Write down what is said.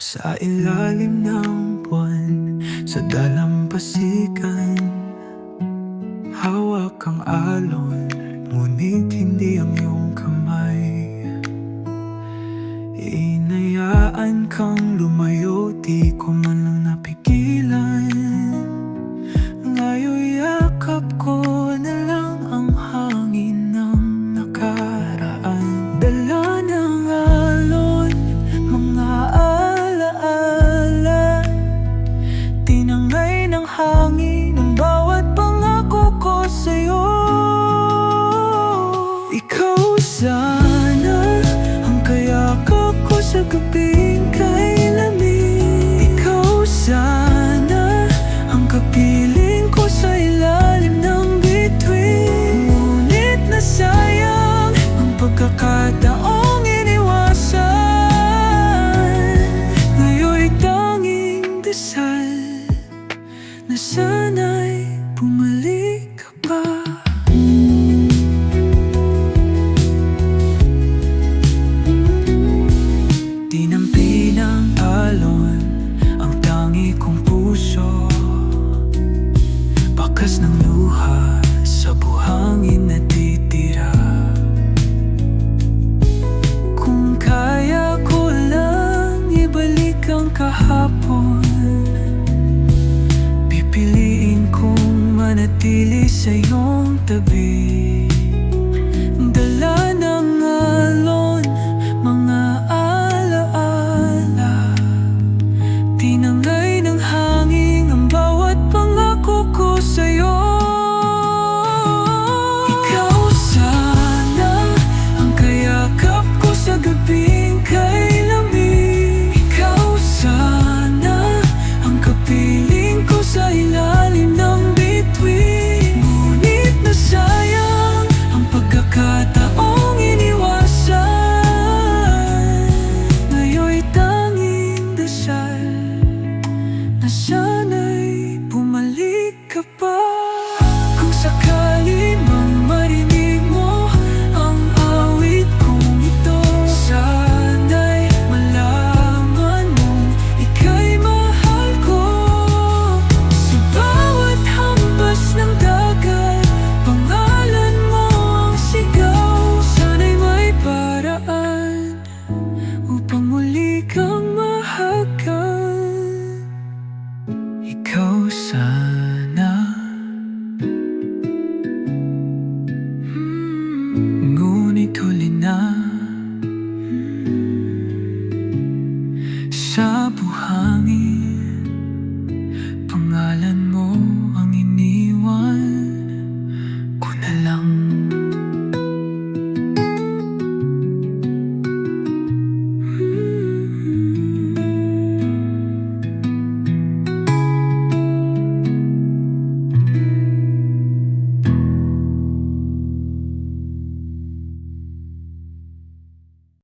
Sa ilalim ng buwan, sa dalampasigan, hawak ang alon, ngunit hindi ang iyong kamay. Inayaan kang lumayo, di ko man lang napigilan. Ngayon'y yakap ko na lang ang hangin ng nakaraan. Dala ng alon, mga alaala, tinangay ng hangin ang bawat pangako ko sa'yo. Ikaw sana ang kayakap ko sa gabing kay lamig. Ikaw sana ang kapiling ko sa ilalim ng bituin. Ngunit nasayang ang pagkakataong iniwasan. Ngayon'y tanging dasal na sana'y bumalik ka pa. Tinampi ng alon ang tangi kong puso, bakas ng luha sa buhangin natitira. Kung kaya ko lang ibalik ang kahapon, pipiliin kong manatili sa iyong tabi. Dala ng alon, mga alaala, tinangay ng hangin ang bawat pangako ko sa'yo. Ikaw sana ang kayakap ko sa gabing kay lamig. Ikaw sana ang kapiling ko sa ilalim ng bituin. Ngunit nasayang ang pagkakataong iniwasan. Ngayon'y tanging dasal na sana'y bumalik ka pa. Kung sakali mang marinig mo ang awit kong ito, sana'y malaman mong ika'y mahal ko. Sa bawat hampas ng dagat, pangalan mo ang sigaw. Sana'y may paraan upang muli kang mahagan. Ikaw sana, ngunit huli na sa buhangin.